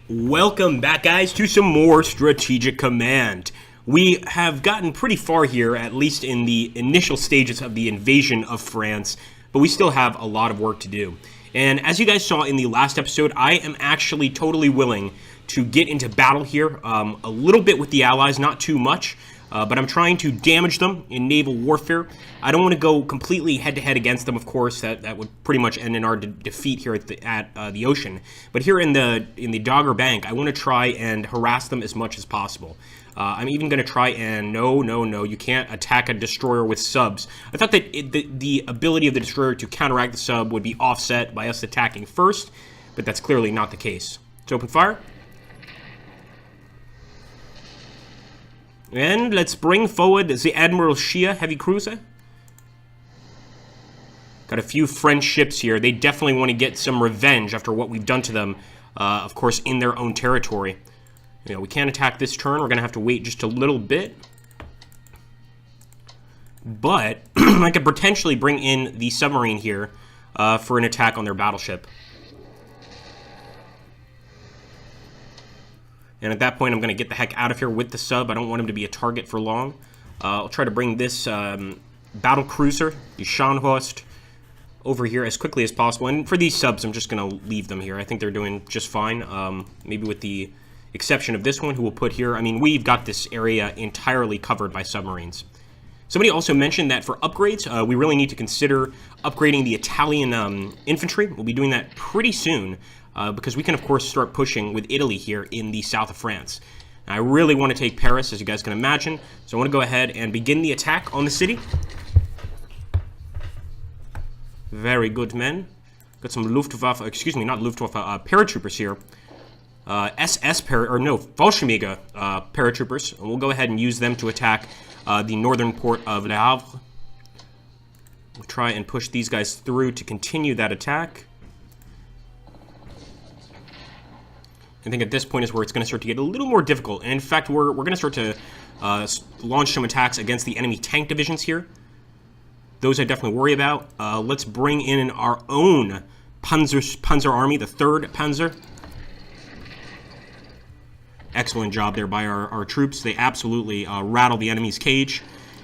Welcome back, guys, to some more Strategic Command. We have gotten pretty far here, at least in the initial stages of the invasion of France, but we still have a lot of work to do. And as you guys saw in the last episode, I am actually totally willing to get into battle here, a little bit with the Allies, not too much, but I'm trying to damage them in naval warfare. I don't want to go completely head-to-head against them, of course. That would pretty much end in our defeat here at the ocean. But here in the Dogger Bank, I want to try and harass them as much as possible. I'm even going to try and... No, you can't attack a destroyer with subs. I thought that the ability of the destroyer to counteract the sub would be offset by us attacking first, but that's clearly not the case. Let's open fire. And let's bring forward the Admiral Shia heavy cruiser. Got a few French ships here. They definitely want to get some revenge after what we've done to them, of course, in their own territory. You know, we can't attack this turn. We're going to have to wait just a little bit. But I could potentially bring in the submarine here for an attack on their battleship. And at that point, I'm going to get the heck out of here with the sub. I don't want him to be a target for long. I'll try to bring this battle cruiser, the Scharnhorst, over here as quickly as possible. And for these subs, I'm just going to leave them here. I think they're doing just fine, maybe with the exception of this one, who we'll put here. I mean, we've got this area entirely covered by submarines. Somebody also mentioned that for upgrades, we really need to consider upgrading the Italian infantry. We'll be doing that pretty soon. Because we can, of course, start pushing with Italy here in the south of France. Now, I really want to take Paris, as you guys can imagine, so I want to go ahead and begin the attack on the city. Very good, men. Got some Luftwaffe, excuse me, not Luftwaffe, paratroopers here. Fallschirmjäger paratroopers. And we'll go ahead and use them to attack the northern port of Le Havre. We'll try and push these guys through to continue that attack. I think at this point is where it's going to start to get a little more difficult. And in fact, we're going to start to launch some attacks against the enemy tank divisions here. Those I definitely worry about. Let's bring in our own Panzer army, the 3rd Panzer. Excellent job there by our troops. They absolutely rattle the enemy's cage.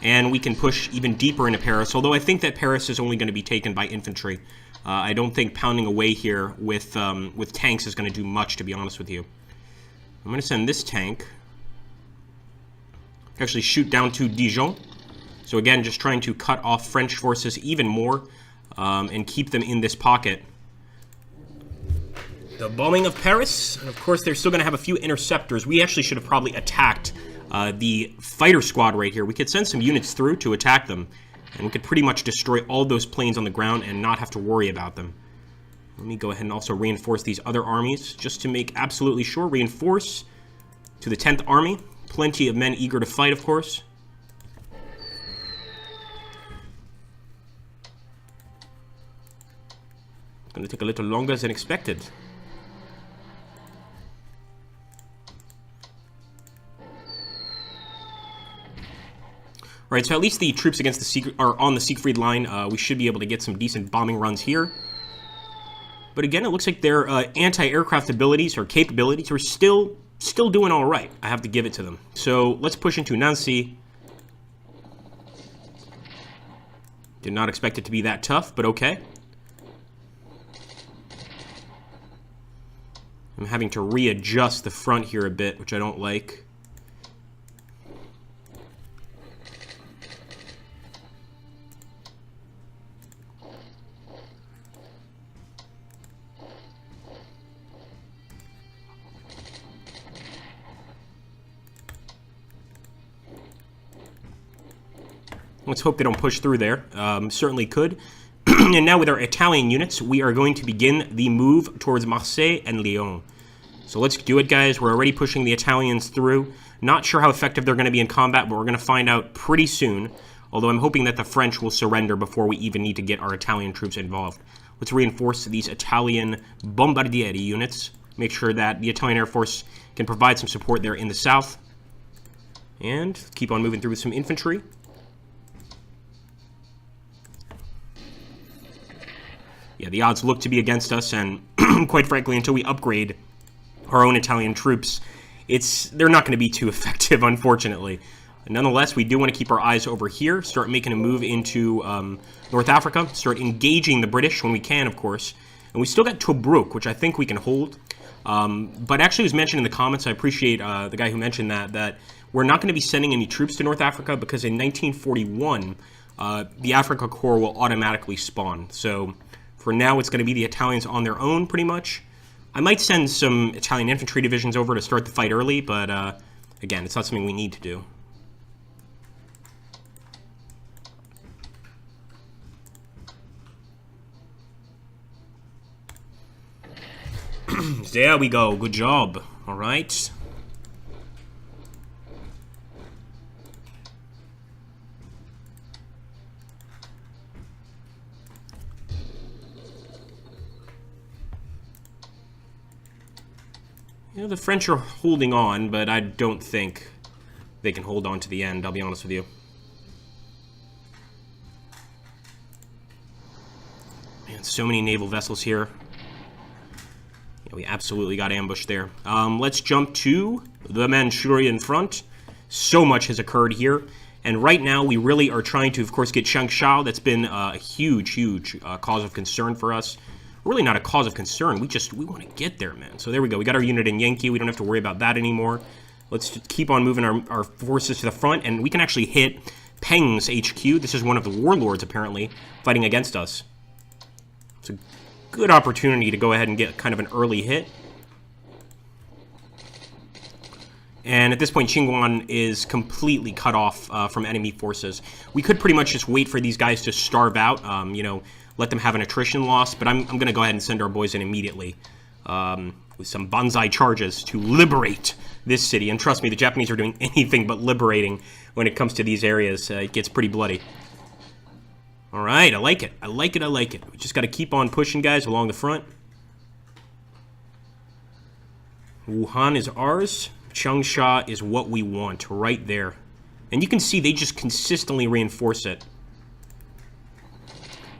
And we can push even deeper into Paris, although I think that Paris is only going to be taken by infantry. I don't think pounding away here with tanks is going to do much, to be honest with you. I'm going to send this tank. Actually shoot down to Dijon. So again, just trying to cut off French forces even more and keep them in this pocket. The bombing of Paris, and of course they're still going to have a few interceptors. We actually should have probably attacked the fighter squad right here. We could send some units through to attack them. And we could pretty much destroy all those planes on the ground and not have to worry about them. Let me go ahead and also reinforce these other armies, just to make absolutely sure. Reinforce to the 10th Army. Plenty of men eager to fight, of course. It's going to take a little longer than expected. Right, so at least the troops against the on the Siegfried line, we should be able to get some decent bombing runs here. But again, it looks like their anti-aircraft abilities or capabilities are still doing all right. I have to give it to them. So let's push into Nancy. Did not expect it to be that tough, but okay. I'm having to readjust the front here a bit, which I don't like. Let's hope they don't push through there. Certainly could. And now with our Italian units, we are going to begin the move towards Marseille and Lyon. So let's do it, guys. We're already pushing the Italians through. Not sure how effective they're going to be in combat, but we're going to find out pretty soon. Although I'm hoping that the French will surrender before we even need to get our Italian troops involved. Let's reinforce these Italian Bombardieri units. Make sure that the Italian Air Force can provide some support there in the south. And keep on moving through with some infantry. Yeah, the odds look to be against us, and quite frankly, until we upgrade our own Italian troops, they're not going to be too effective, unfortunately. Nonetheless, we do want to keep our eyes over here, start making a move into North Africa, start engaging the British when we can, of course. And we still got Tobruk, which I think we can hold. But actually, it was mentioned in the comments, I appreciate the guy who mentioned that we're not going to be sending any troops to North Africa because in 1941, the Africa Corps will automatically spawn. So for now, it's going to be the Italians on their own, pretty much. I might send some Italian infantry divisions over to start the fight early, but again, it's not something we need to do. There we go. Good job. All right. You know, the French are holding on, but I don't think they can hold on to the end, I'll be honest with you. Man, so many naval vessels here. We absolutely got ambushed there. Let's jump to the Manchurian front. So much has occurred here. And right now, we really are trying to, of course, get Changsha. That's been a huge, huge cause of concern for us. Really not a cause of concern. We want to get there, man. So there we go. We got our unit in Yankee. We don't have to worry about that anymore. Let's just keep on moving our forces to the front. And we can actually hit Peng's HQ. This is one of the warlords, apparently, fighting against us. It's a good opportunity to go ahead and get kind of an early hit. And at this point, Qingguan is completely cut off from enemy forces. We could pretty much just wait for these guys to starve out, you know, let them have an attrition loss, but I'm going to go ahead and send our boys in immediately with some banzai charges to liberate this city. And trust me, the Japanese are doing anything but liberating when it comes to these areas. It gets pretty bloody. All right, I like it. I like it. I like it. We just got to keep on pushing, guys, along the front. Wuhan is ours. Changsha is what we want right there. And you can see they just consistently reinforce it.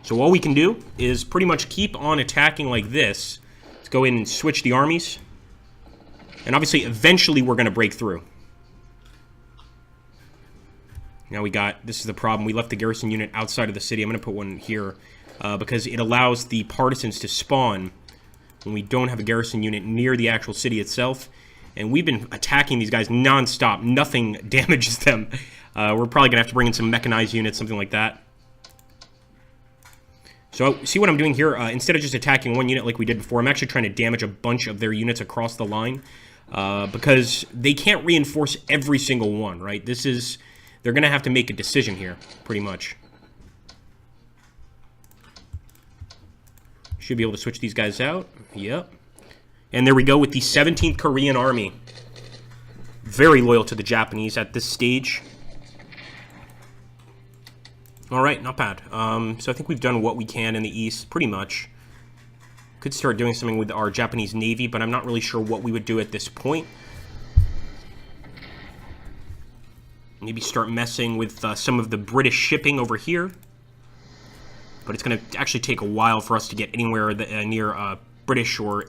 So all we can do is pretty much keep on attacking like this. Let's go in and switch the armies. And obviously, eventually, we're going to break through. Now this is the problem. We left the garrison unit outside of the city. I'm going to put one here because it allows the partisans to spawn when we don't have a garrison unit near the actual city itself. And we've been attacking these guys non-stop. Nothing damages them. We're probably going to have to bring in some mechanized units, something like that. So see what I'm doing here? Instead of just attacking one unit like we did before, I'm actually trying to damage a bunch of their units across the line because they can't reinforce every single one, right? They're going to have to make a decision here, pretty much. Should be able to switch these guys out. Yep. And there we go with the 17th Korean Army. Very loyal to the Japanese at this stage. All right, not bad. So I think we've done what we can in the east, pretty much. Could start doing something with our Japanese Navy, but I'm not really sure what we would do at this point. Maybe start messing with some of the British shipping over here. But it's going to actually take a while for us to get anywhere near British or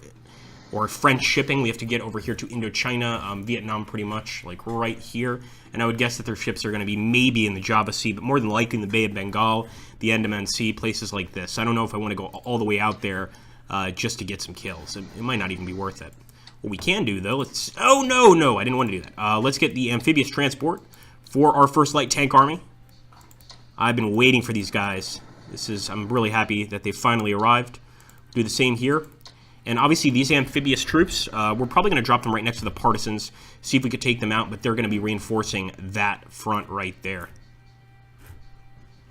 French shipping. We have to get over here to Indochina, Vietnam pretty much, like right here. And I would guess that their ships are going to be maybe in the Java Sea, but more than likely in the Bay of Bengal, the Andaman Sea, places like this. I don't know if I want to go all the way out there just to get some kills. It might not even be worth it. What we can do, though, oh, no, I didn't want to do that. Let's get the amphibious transport for our first light tank army. I've been waiting for these guys. I'm really happy that they finally arrived. Do the same here. And obviously these amphibious troops, we're probably going to drop them right next to the partisans, see if we could take them out, but they're going to be reinforcing that front right there.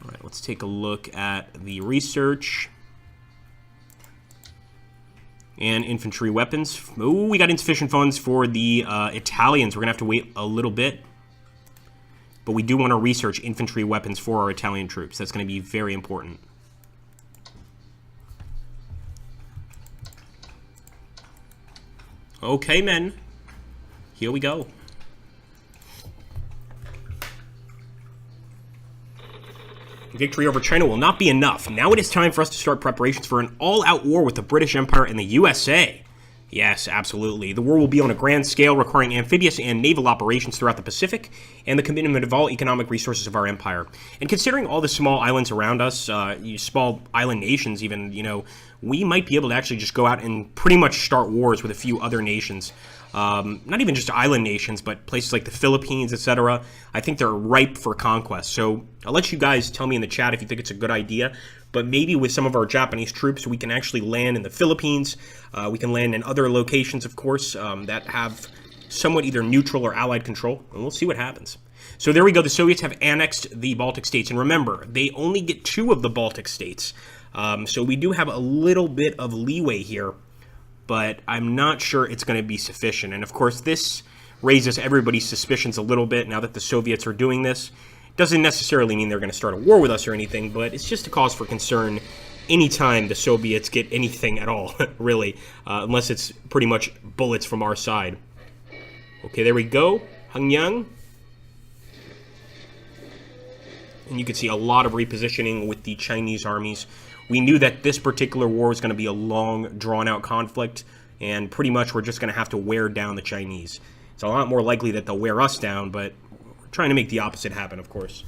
All right, let's take a look at the research. And infantry weapons. Oh, we got insufficient funds for the Italians. We're going to have to wait a little bit. But we do want to research infantry weapons for our Italian troops. That's going to be very important. Okay, men. Here we go. Victory over China will not be enough. Now it is time for us to start preparations for an all-out war with the British Empire and the USA. Yes, absolutely. The war will be on a grand scale, requiring amphibious and naval operations throughout the Pacific, and the commitment of all economic resources of our empire. And considering all the small islands around us, small island nations even, we might be able to actually just go out and pretty much start wars with a few other nations. Not even just island nations, but places like the Philippines, etc. I think they're ripe for conquest. So I'll let you guys tell me in the chat if you think it's a good idea. But maybe with some of our Japanese troops, we can actually land in the Philippines. We can land in other locations, of course, that have somewhat either neutral or allied control. And we'll see what happens. So there we go. The Soviets have annexed the Baltic states. And remember, they only get 2 of the Baltic states. So we do have a little bit of leeway here. But I'm not sure it's going to be sufficient. And of course, this raises everybody's suspicions a little bit now that the Soviets are doing this. Doesn't necessarily mean they're going to start a war with us or anything, but it's just a cause for concern anytime the Soviets get anything at all, really, unless it's pretty much bullets from our side. Okay, there we go. Hanyang. And you can see a lot of repositioning with the Chinese armies. We knew that this particular war was going to be a long, drawn-out conflict, and pretty much we're just going to have to wear down the Chinese. It's a lot more likely that they'll wear us down, but we're trying to make the opposite happen, of course.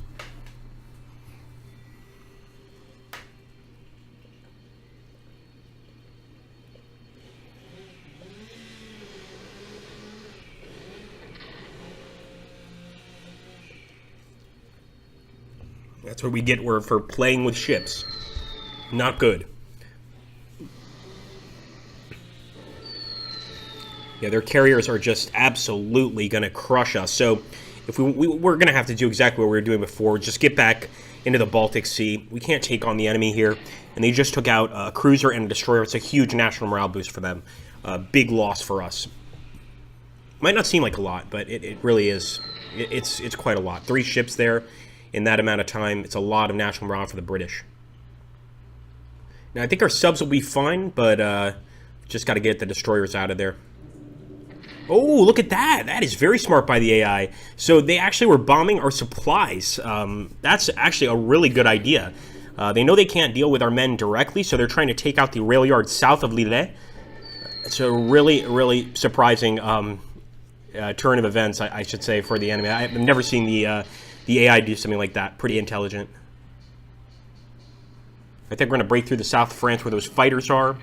That's what we get for playing with ships. Not good. Yeah, their carriers are just absolutely going to crush us. So if we're going to have to do exactly what we were doing before, just get back into the Baltic Sea. We can't take on the enemy here. And they just took out a cruiser and a destroyer. It's a huge national morale boost for them. Big loss for us. Might not seem like a lot, but it really is. It's quite a lot. 3 ships there in that amount of time. It's a lot of national morale for the British. Now, I think our subs will be fine, but just got to get the destroyers out of there. Oh, look at that. That is very smart by the AI. So they actually were bombing our supplies. That's actually a really good idea. They know they can't deal with our men directly, so they're trying to take out the rail yard south of Lille. It's a really, really surprising turn of events, I should say, for the enemy. I've never seen the AI do something like that. Pretty intelligent. I think we're going to break through the south of France where those fighters are. All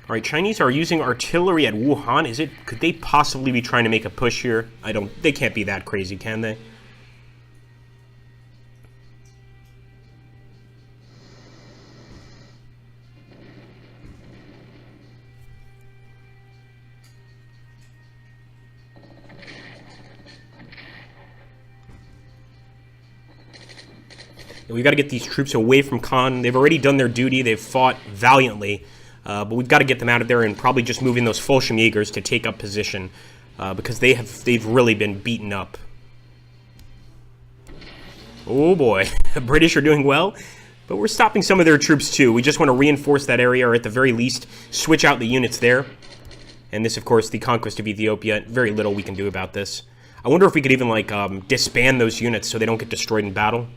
right, Chinese are using artillery at Wuhan. Could they possibly be trying to make a push here? They can't be that crazy, can they? We've got to get these troops away from Khan. They've already done their duty. They've fought valiantly. But we've got to get them out of there and probably just move in those Fallschirmjägers to take up position. Because they've really been beaten up. Oh boy. The British are doing well. But we're stopping some of their troops too. We just want to reinforce that area, or at the very least, switch out the units there. And this, of course, the conquest of Ethiopia. Very little we can do about this. I wonder if we could even, disband those units so they don't get destroyed in battle.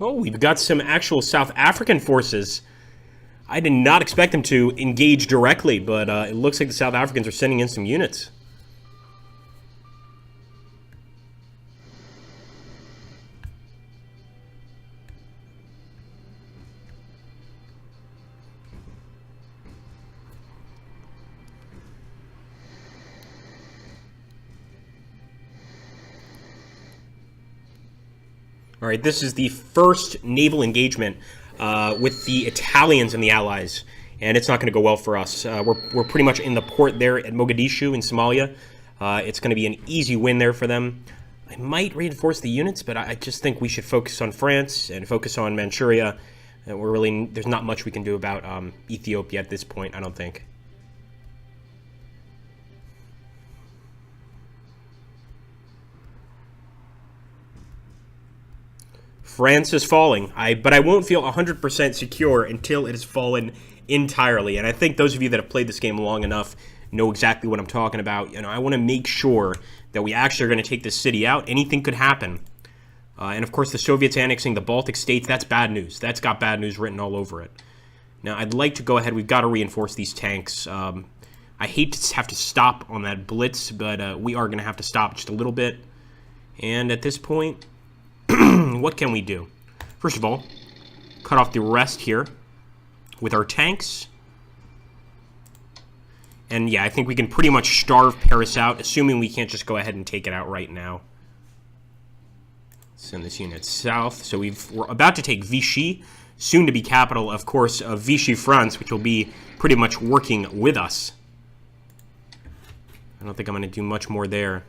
Oh, we've got some actual South African forces. I did not expect them to engage directly, but it looks like the South Africans are sending in some units. All right, this is the first naval engagement with the Italians and the Allies, and it's not going to go well for us. We're pretty much in the port there at Mogadishu in Somalia. It's going to be an easy win there for them. I might reinforce the units, but I just think we should focus on France and focus on Manchuria. There's not much we can do about Ethiopia at this point, I don't think. France is falling. But I won't feel 100% secure until it has fallen entirely. And I think those of you that have played this game long enough know exactly what I'm talking about. You know, I want to make sure that we actually are going to take this city out. Anything could happen. And of course, the Soviets annexing the Baltic states, that's bad news. That's got bad news written all over it. Now, I'd like to go ahead. We've got to reinforce these tanks. I hate to have to stop on that blitz, but we are going to have to stop just a little bit. And at this point, what can we do? First of all, cut off the rest here with our tanks. And yeah, I think we can pretty much starve Paris out, assuming we can't just go ahead and take it out right now. Send this unit south. So we're about to take Vichy, soon to be capital, of course, of Vichy, France, which will be pretty much working with us. I don't think I'm going to do much more there.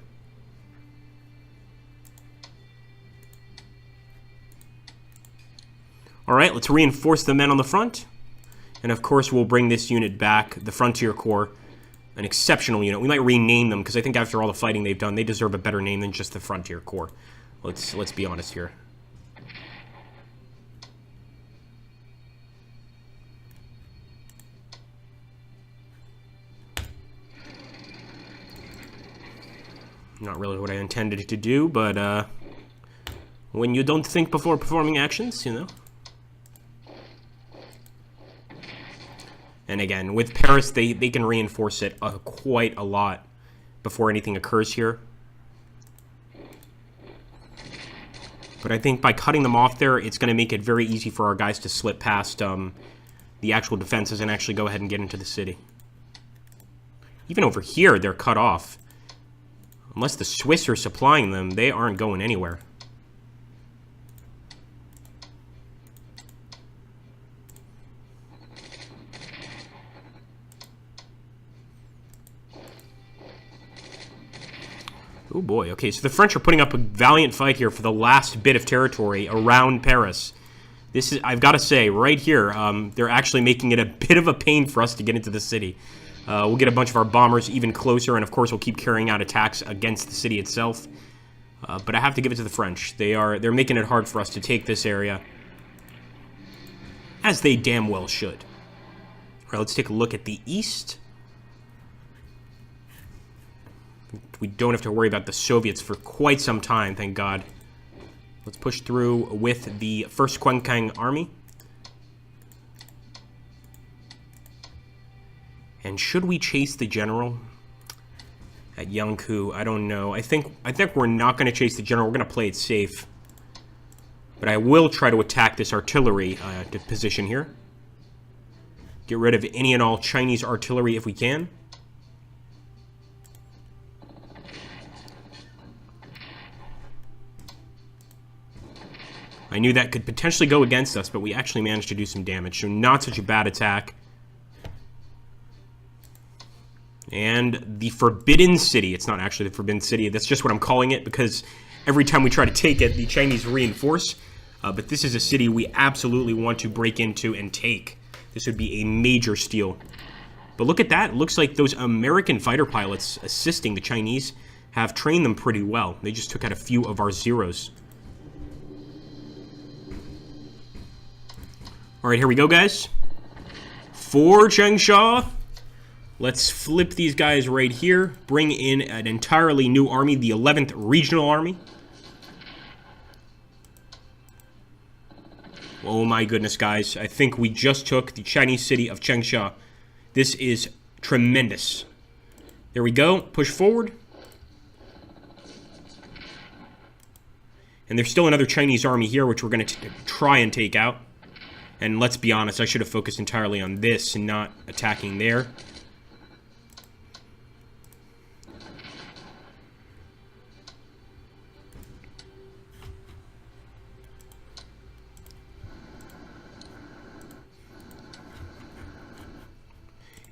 All right, let's reinforce the men on the front. And of course, we'll bring this unit back, the Frontier Corps, an exceptional unit. We might rename them, because I think after all the fighting they've done, they deserve a better name than just the Frontier Corps. Let's be honest here. Not really what I intended to do, but when you don't think before performing actions, you know. And again, with Paris, they can reinforce it quite a lot before anything occurs here. But I think by cutting them off there, it's going to make it very easy for our guys to slip past the actual defenses and actually go ahead and get into the city. Even over here, they're cut off. Unless the Swiss are supplying them, they aren't going anywhere. Oh boy, okay, so the French are putting up a valiant fight here for the last bit of territory around Paris. This is, I've got to say, right here, they're actually making it a bit of a pain for us to get into the city. We'll get a bunch of our bombers even closer, and of course we'll keep carrying out attacks against the city itself. But I have to give it to the French. They're making it hard for us to take this area. As they damn well should. All right, let's take a look at the east. We don't have to worry about the Soviets for quite some time, thank God. Let's push through with the 1st Kuangkang Army. And should we chase the general at Yangkou? I don't know. I think we're not going to chase the general. We're going to play it safe. But I will try to attack this artillery position here. Get rid of any and all Chinese artillery if we can. I knew that could potentially go against us, but we actually managed to do some damage. So not such a bad attack. And the Forbidden City. It's not actually the Forbidden City. That's just what I'm calling it, because every time we try to take it, the Chinese reinforce. But this is a city we absolutely want to break into and take. This would be a major steal. But look at that. It looks like those American fighter pilots assisting the Chinese have trained them pretty well. They just took out a few of our Zeros. All right, here we go, guys. For Changsha. Let's flip these guys right here. Bring in an entirely new army, the 11th Regional Army. Oh my goodness, guys. I think we just took the Chinese city of Changsha. This is tremendous. There we go. Push forward. And there's still another Chinese army here, which we're going to try and take out. And let's be honest, I should have focused entirely on this and not attacking there.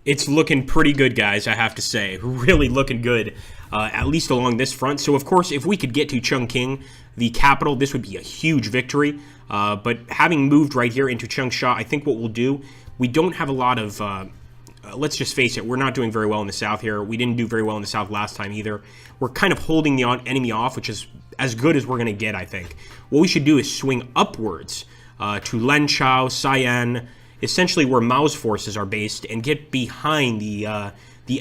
It's looking pretty good, guys, I have to say. Really looking good, at least along this front. So, of course, if we could get to Chongqing, the capital, this would be a huge victory. But having moved right here into Changsha, I think what we'll do, we don't have a lot of let's just face it, we're not doing very well in the south here. We didn't do very well in the south last time either. We're kind of holding the enemy off, which is as good as we're going to get, I think. What we should do is swing upwards to Lenchao, Cayenne, essentially where Mao's forces are based, and get behind the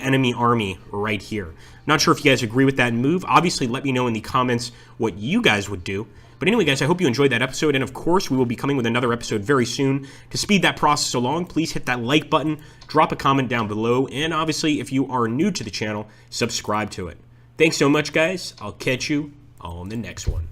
enemy army right here. Not sure if you guys agree with that move. Obviously, let me know in the comments what you guys would do. But anyway, guys, I hope you enjoyed that episode. And of course, we will be coming with another episode very soon. To speed that process along, please hit that like button, drop a comment down below, and obviously, if you are new to the channel, subscribe to it. Thanks so much, guys. I'll catch you on the next one.